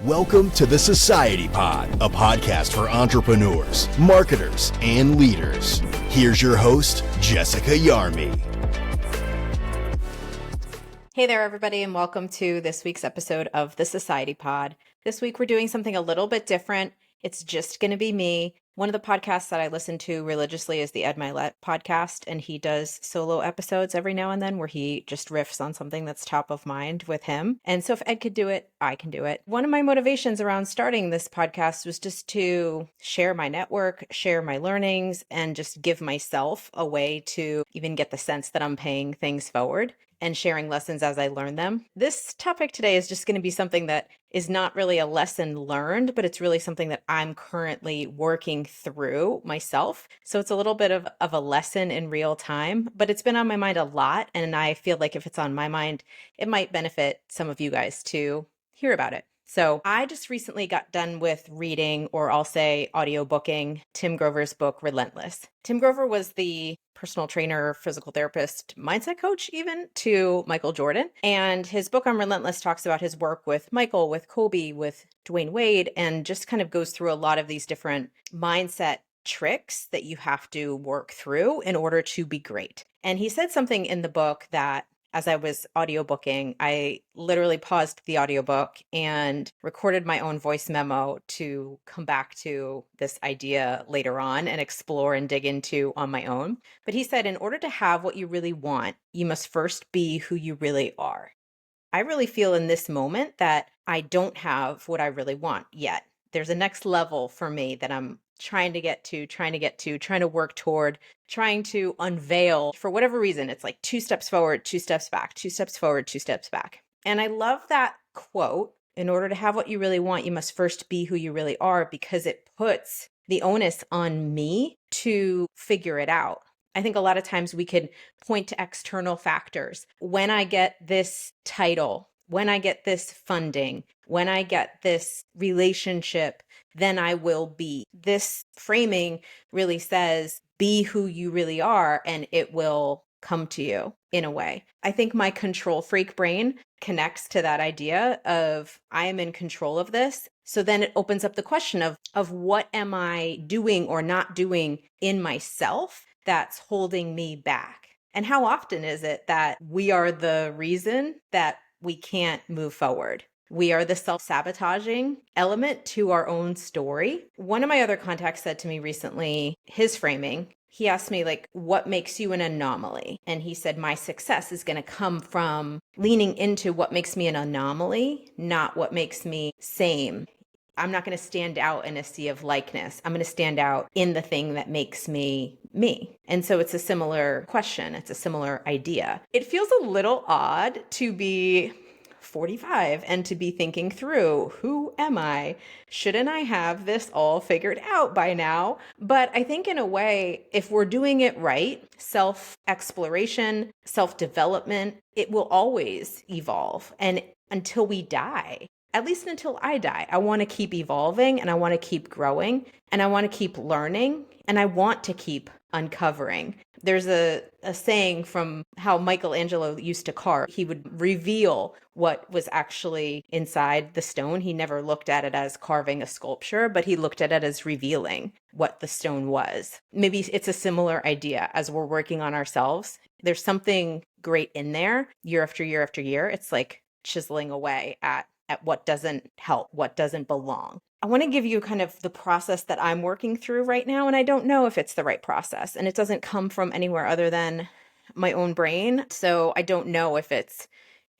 Welcome to the Society Pod, a podcast for entrepreneurs, marketers, and leaders. Here's your host, Jessica Yarmy. Hey there, everybody, and welcome to this week's episode of the Society Pod. This week, we're doing something a little bit different. It's just going to be me. One of the podcasts that I listen to religiously is the Ed Milet podcast, and he does solo episodes every now and then where he just riffs on something that's top of mind with him. And so if Ed could do it, I can do it. One of my motivations around starting this podcast was just to share my network, share my learnings, and just give myself a way to even get the sense that I'm paying things forward and sharing lessons as I learn them. This topic today is just going to be something that is not really a lesson learned, but it's really something that I'm currently working through myself. So it's a little bit of a lesson in real time, but it's been on my mind a lot. And I feel like if it's on my mind, it might benefit some of you guys to hear about it. So I just recently got done with reading, or I'll say audiobooking, Tim Grover's book, Relentless. Tim Grover was the personal trainer, physical therapist, mindset coach even to Michael Jordan. And his book on Relentless talks about his work with Michael, with Kobe, with Dwayne Wade, and just kind of goes through a lot of these different mindset tricks that you have to work through in order to be great. And he said something in the book that as I was audiobooking, I literally paused the audiobook and recorded my own voice memo to come back to this idea later on and explore and dig into on my own. But he said, in order to have what you really want, you must first be who you really are. I really feel in this moment that I don't have what I really want yet. There's a next level for me that I'm trying to work toward, trying to unveil. For whatever reason, it's like 2 steps forward, 2 steps back, 2 steps forward, 2 steps back. And I love that quote. In order to have what you really want, you must first be who you really are, because it puts the onus on me to figure it out. I think a lot of times we could point to external factors. When I get this title, when I get this funding, when I get this relationship, then I will be. This framing really says, be who you really are, and it will come to you in a way. I think my control freak brain connects to that idea of I am in control of this. So then it opens up the question of what am I doing or not doing in myself that's holding me back? And how often is it that we are the reason that we can't move forward? We are the self-sabotaging element to our own story. One of my other contacts said to me recently, his framing, he asked me, like, what makes you an anomaly? And he said, my success is going to come from leaning into what makes me an anomaly, not what makes me same. I'm not going to stand out in a sea of likeness. I'm going to stand out in the thing that makes me me. And so it's a similar question. It's a similar idea. It feels a little odd to be 45 and to be thinking through, who am I? Shouldn't I have this all figured out by now? But I think in a way, if we're doing it right, self-exploration, self-development, it will always evolve. And until we die, at least until I die, I want to keep evolving, and I want to keep growing, and I want to keep learning, and I want to keep uncovering. There's a saying from how Michelangelo used to carve. He would reveal what was actually inside the stone. He never looked at it as carving a sculpture, but he looked at it as revealing what the stone was. Maybe it's a similar idea as we're working on ourselves. There's something great in there year after year after year. It's like chiseling away at what doesn't help, what doesn't belong. I want to give you kind of the process that I'm working through right now, and I don't know if it's the right process, and it doesn't come from anywhere other than my own brain. So I don't know if it's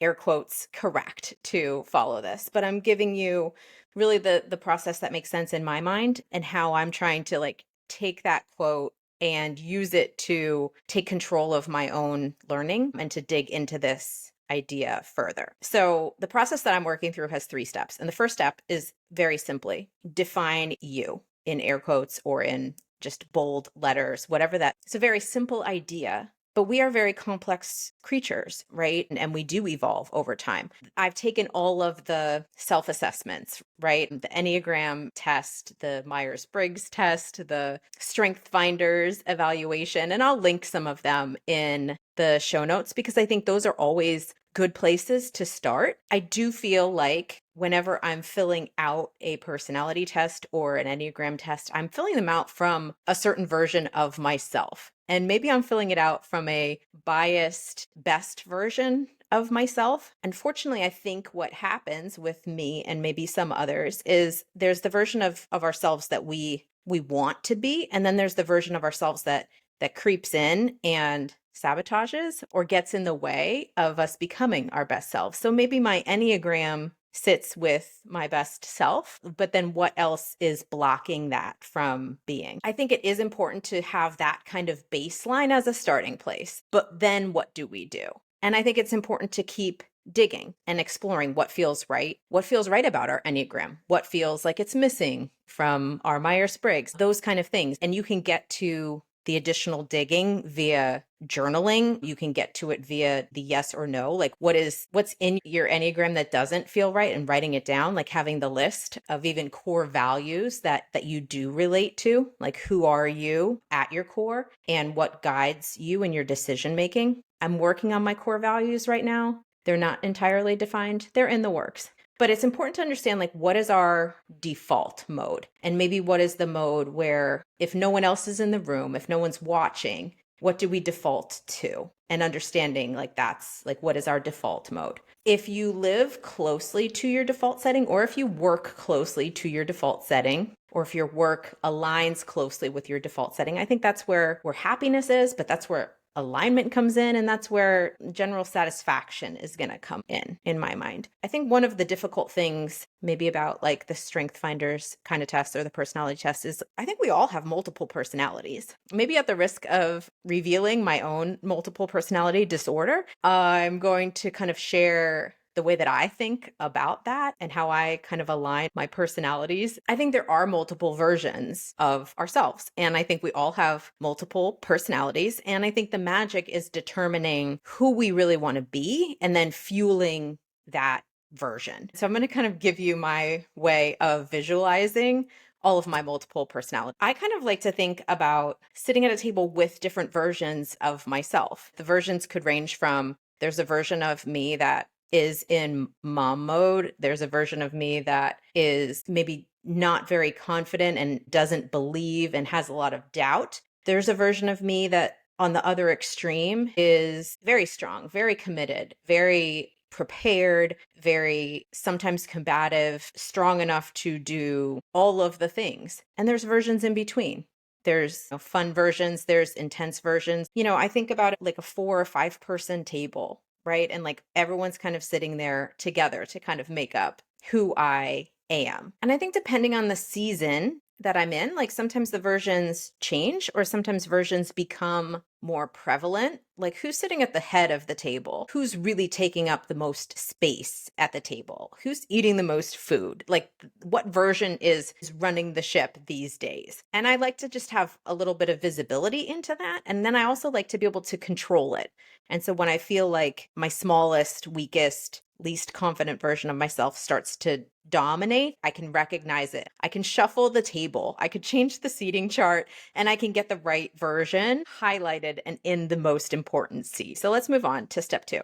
air quotes correct to follow this, but I'm giving you really the process that makes sense in my mind and how I'm trying to like take that quote and use it to take control of my own learning and to dig into this idea further. So the process that I'm working through has 3 steps. And the first step is very simply define you in air quotes or in just bold letters, whatever that. It's a very simple idea, but we are very complex creatures, right? And we do evolve over time. I've taken all of the self-assessments, right? The Enneagram test, the Myers-Briggs test, the Strength Finders evaluation, and I'll link some of them in the show notes because I think those are always good places to start. I do feel like whenever I'm filling out a personality test or an Enneagram test, I'm filling them out from a certain version of myself. And maybe I'm filling it out from a biased best version of myself. Unfortunately, I think what happens with me and maybe some others is there's the version of ourselves that we want to be, and then there's the version of ourselves that creeps in and sabotages or gets in the way of us becoming our best selves. So maybe my Enneagram sits with my best self, but then what else is blocking that from being? I think it is important to have that kind of baseline as a starting place, but then what do we do? And I think it's important to keep digging and exploring what feels right about our Enneagram, what feels like it's missing from our Myers-Briggs, those kind of things. And you can get to the additional digging via journaling. You can get to it via the yes or no, like what's in your Enneagram that doesn't feel right, and writing it down, like having the list of even core values that you do relate to, like who are you at your core and what guides you in your decision making. I'm working on my core values right now. They're not entirely defined. They're in the works. But it's important to understand, like, what is our default mode? And maybe what is the mode where if no one else is in the room, if no one's watching, what do we default to? And understanding, like, that's like, what is our default mode? If you live closely to your default setting, or if you work closely to your default setting, or if your work aligns closely with your default setting, I think that's where happiness is, but that's where alignment comes in, and that's where general satisfaction is going to come in my mind. I think one of the difficult things maybe about like the strength finders kind of test or the personality test is I think we all have multiple personalities. Maybe at the risk of revealing my own multiple personality disorder, I'm going to kind of share the way that I think about that and how I kind of align my personalities. I think there are multiple versions of ourselves, and I think we all have multiple personalities. And I think the magic is determining who we really want to be and then fueling that version. So I'm going to kind of give you my way of visualizing all of my multiple personalities. I kind of like to think about sitting at a table with different versions of myself. The versions could range from there's a version of me that is in mom mode. There's a version of me that is maybe not very confident and doesn't believe and has a lot of doubt. There's a version of me that on the other extreme is very strong, very committed, very prepared, very sometimes combative, strong enough to do all of the things. And there's versions in between. There's fun versions, there's intense versions. I think about it like a 4 or 5 person table, right? And like everyone's kind of sitting there together to kind of make up who I am. And I think depending on the season that I'm in, like sometimes the versions change or sometimes versions become more prevalent. Like who's sitting at the head of the table? Who's really taking up the most space at the table? Who's eating the most food? Like what version is running the ship these days? And I like to just have a little bit of visibility into that. And then I also like to be able to control it. And so when I feel like my smallest, weakest, least confident version of myself starts to dominate, I can recognize it. I can shuffle the table. I could change the seating chart and I can get the right version highlighted and in the most important seat. So let's move on to step 2.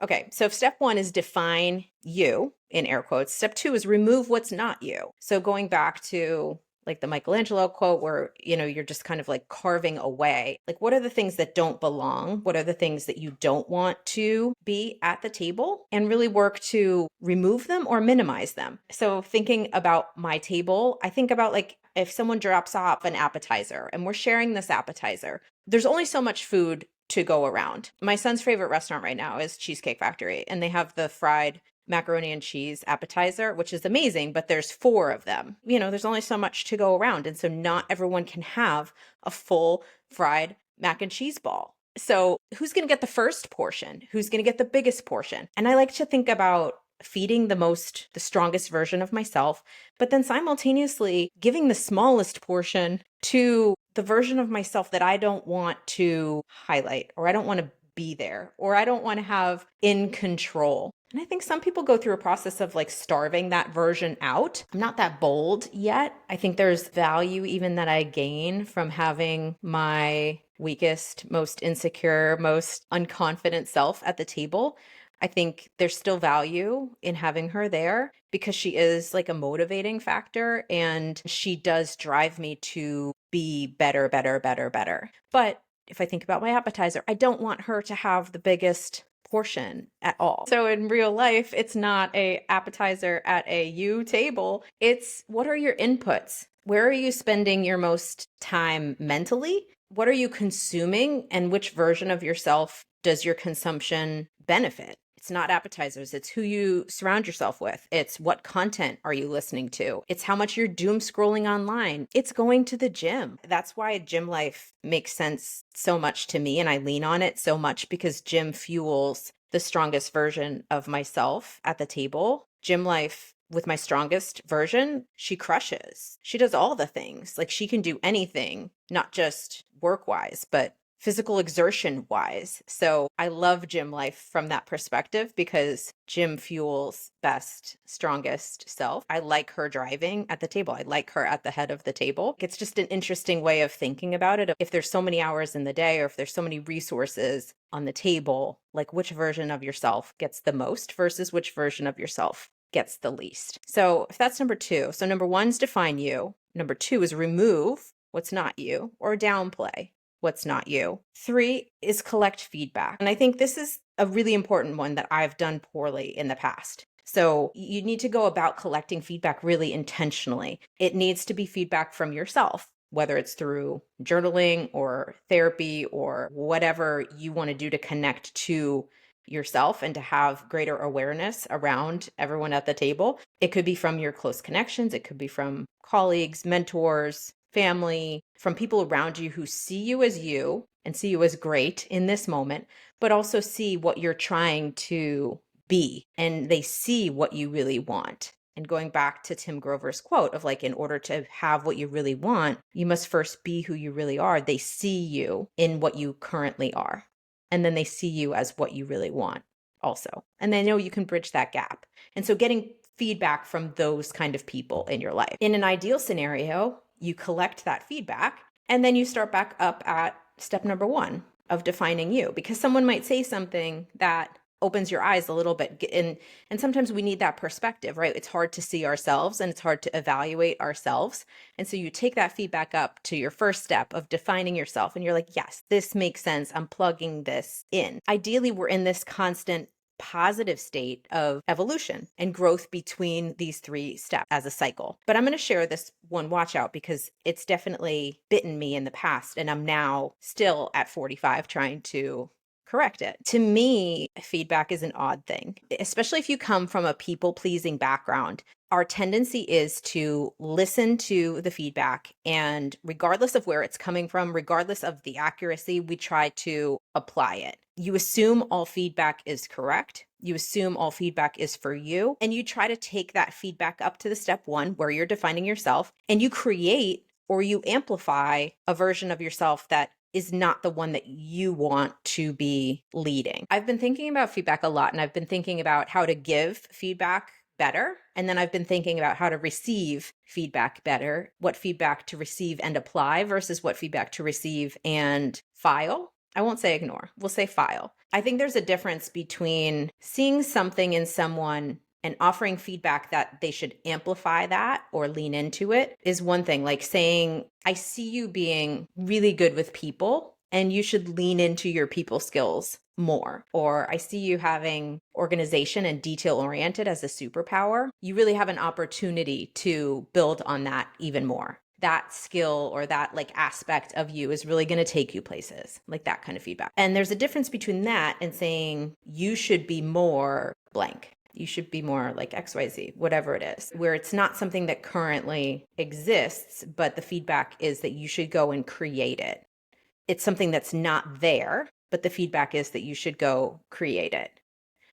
Okay, so if step 1 is define you, in air quotes, step 2 is remove what's not you. So going back to like the Michelangelo quote where, you're just kind of like carving away. Like, what are the things that don't belong? What are the things that you don't want to be at the table? And really work to remove them or minimize them. So thinking about my table, I think about like if someone drops off an appetizer and we're sharing this appetizer, there's only so much food to go around. My son's favorite restaurant right now is Cheesecake Factory, and they have the fried macaroni and cheese appetizer, which is amazing, but there's 4 of them. There's only so much to go around. And so not everyone can have a full fried mac and cheese ball. So who's going to get the first portion? Who's going to get the biggest portion? And I like to think about feeding the strongest version of myself, but then simultaneously giving the smallest portion to the version of myself that I don't want to highlight, or I don't want to be there, or I don't want to have in control. And I think some people go through a process of like starving that version out. I'm not that bold yet. I think there's value even that I gain from having my weakest, most insecure, most unconfident self at the table. I think there's still value in having her there because she is like a motivating factor and she does drive me to be better, better, better, better. But if I think about my appetizer, I don't want her to have the biggest portion at all. So in real life, it's not a appetizer at a U table. It's what are your inputs? Where are you spending your most time mentally? What are you consuming and which version of yourself does your consumption benefit? It's not appetizers. It's who you surround yourself with. It's what content are you listening to? It's how much you're doom scrolling online. It's going to the gym. That's why gym life makes sense so much to me. And I lean on it so much because gym fuels the strongest version of myself at the table. Gym life with my strongest version, she crushes. She does all the things. Like she can do anything, not just work wise, but physical exertion wise. So I love gym life from that perspective because gym fuels best, strongest self. I like her driving at the table. I like her at the head of the table. It's just an interesting way of thinking about it. If there's so many hours in the day or if there's so many resources on the table, like which version of yourself gets the most versus which version of yourself gets the least. So if that's number two, so number one is define you. Number two is remove what's not you or downplay what's not you. Three is collect feedback. And I think this is a really important one that I've done poorly in the past. So you need to go about collecting feedback really intentionally. It needs to be feedback from yourself, whether it's through journaling or therapy or whatever you want to do to connect to yourself and to have greater awareness around everyone at the table. It could be from your close connections. It could be from colleagues, mentors, family, from people around you who see you and see you as great in this moment, but also see what you're trying to be and they see what you really want. And going back to Tim Grover's quote of like, in order to have what you really want, you must first be who you really are. They see you in what you currently are. And then they see you as what you really want also. And they know you can bridge that gap. And so getting feedback from those kind of people in your life. In an ideal scenario, you collect that feedback and then you start back up at step number one of defining you, because someone might say something that opens your eyes a little bit. And sometimes we need that perspective, right? It's hard to see ourselves and it's hard to evaluate ourselves. And so you take that feedback up to your first step of defining yourself and you're like, yes, this makes sense. I'm plugging this in. Ideally, we're in this constant positive state of evolution and growth between these three steps as a cycle. But I'm going to share this one watch out because it's definitely bitten me in the past and I'm now still at 45 trying to correct it. To me, feedback is an odd thing, especially if you come from a people-pleasing background. Our tendency is to listen to the feedback, and regardless of where it's coming from, regardless of the accuracy, we try to apply it. You assume all feedback is correct. You assume all feedback is for you, and you try to take that feedback up to the step one where you're defining yourself, and you create or you amplify a version of yourself that is not the one that you want to be leading. I've been thinking about feedback a lot, and I've been thinking about how to give feedback better. And then I've been thinking about how to receive feedback better, what feedback to receive and apply versus what feedback to receive and file. I won't say ignore, we'll say file. I think there's a difference between seeing something in someone and offering feedback that they should amplify that or lean into it is one thing. Like saying, I see you being really good with people and you should lean into your people skills more. Or I see you having organization and detail oriented as a superpower. You really have an opportunity to build on that even more. That skill or that like aspect of you is really going to take you places, like that kind of feedback. And there's a difference between that and saying you should be more blank. You should be more like XYZ, whatever it is, where it's not something that currently exists, but the feedback is that you should go and create it. It's something that's not there, but the feedback is that you should go create it.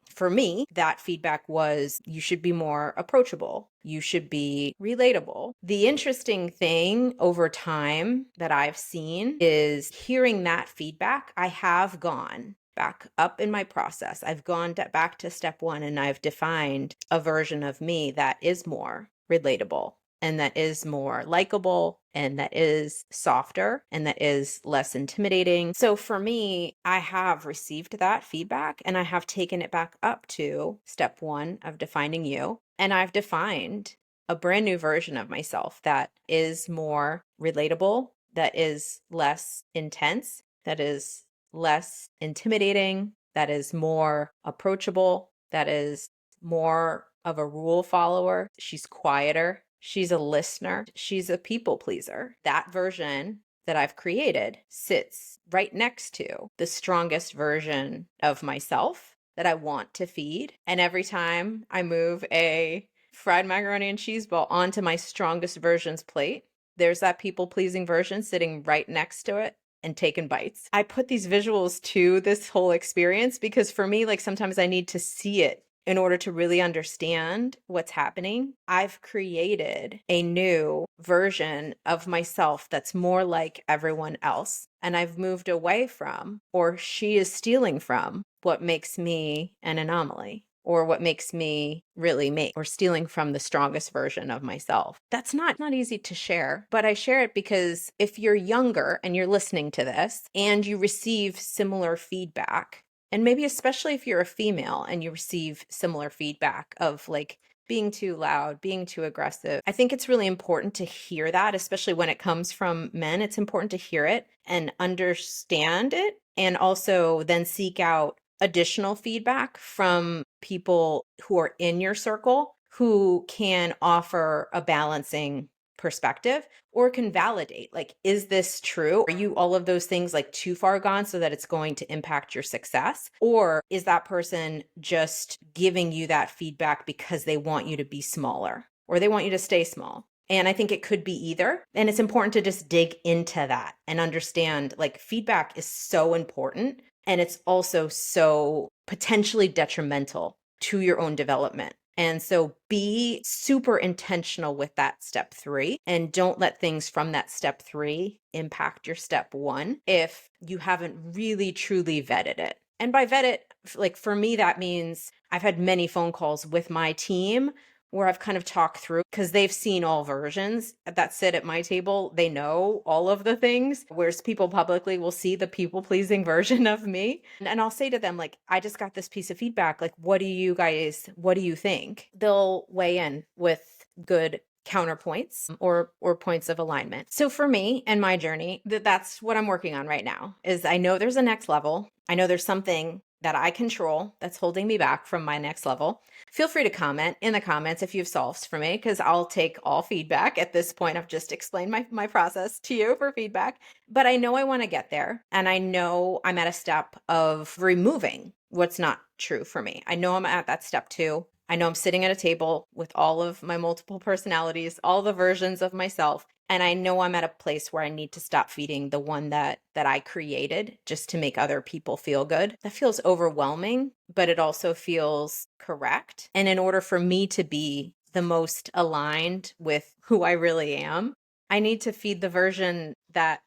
For me, that feedback was you should be more approachable. You should be relatable. The interesting thing over time that I've seen is hearing that feedback. I have gone back up in my process. I've gone back to step one and I've defined a version of me that is more relatable, and that is more likable and that is softer and that is less intimidating. So for me, I have received that feedback and I have taken it back up to step 1 of defining you. And I've defined a brand new version of myself that is more relatable, that is less intense, that is less intimidating, that is more approachable, that is more of a rule follower. She's quieter. She's a listener. She's a people pleaser. That version that I've created sits right next to the strongest version of myself that I want to feed. And every time I move a fried macaroni and cheese ball onto my strongest version's plate, there's that people pleasing version sitting right next to it and taking bites. I put these visuals to this whole experience because for me, like sometimes I need to see it in order to really understand what's happening. I've created a new version of myself that's more like everyone else. And I've moved away from, or she is stealing from, what makes me an anomaly, or what makes me really me, or stealing from the strongest version of myself. That's not easy to share, but I share it because if you're younger and you're listening to this and you receive similar feedback, and maybe especially if you're a female and you receive similar feedback of like being too loud, being too aggressive, I think it's really important to hear that, especially when it comes from men. It's important to hear it and understand it, and also then seek out additional feedback from people who are in your circle who can offer a balancing perspective or can validate, like, is this true? Are you all of those things like too far gone so that it's going to impact your success? Or is that person just giving you that feedback because they want you to be smaller or they want you to stay small? And I think it could be either. And it's important to just dig into that and understand like feedback is so important. And it's also so potentially detrimental to your own development. And so be super intentional with that step 3 and don't let things from that step 3 impact your step 1 if you haven't really truly vetted it. And by vet it, like for me, that means I've had many phone calls with my team where I've kind of talked through, because they've seen all versions that sit at my table. They know all of the things, whereas people publicly will see the people-pleasing version of me. And I'll say to them, like, I just got this piece of feedback. Like, what do you think? They'll weigh in with good counterpoints or points of alignment. So for me and my journey, that's what I'm working on right now, is I know there's a next level. I know there's something that I control that's holding me back from my next level. Feel free to comment in the comments if you have solves for me, because I'll take all feedback. At this point, I've just explained my process to you for feedback, but I know I want to get there. And I know I'm at a step of removing what's not true for me. I know I'm at that step 2. I know I'm sitting at a table with all of my multiple personalities, all the versions of myself. And I know I'm at a place where I need to stop feeding the one that I created just to make other people feel good. That feels overwhelming, but it also feels correct. And in order for me to be the most aligned with who I really am, I need to feed the version that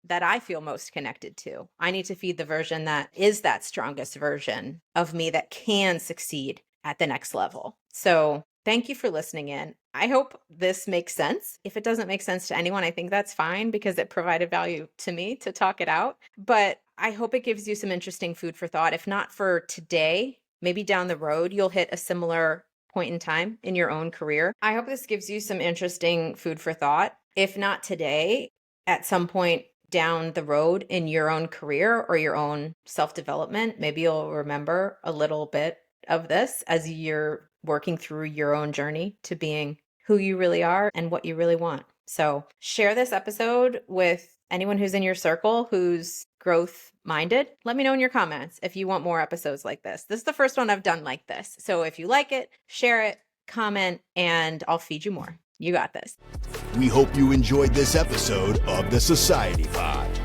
I feel most connected to. I need to feed the version that is that strongest version of me that can succeed at the next level. So thank you for listening in. I hope this makes sense. If it doesn't make sense to anyone, I think that's fine because it provided value to me to talk it out. But I hope it gives you some interesting food for thought. If not for today, maybe down the road, you'll hit a similar point in time in your own career. I hope this gives you some interesting food for thought. If not today, at some point down the road in your own career or your own self-development, maybe you'll remember a little bit of this as you're working through your own journey to being who you really are and what you really want. So share this episode with anyone who's in your circle who's growth minded. Let me know in your comments if you want more episodes like this. This is the first one I've done like this. So if you like it, share it, comment, and I'll feed you more. You got this. We hope you enjoyed this episode of the Society Pod.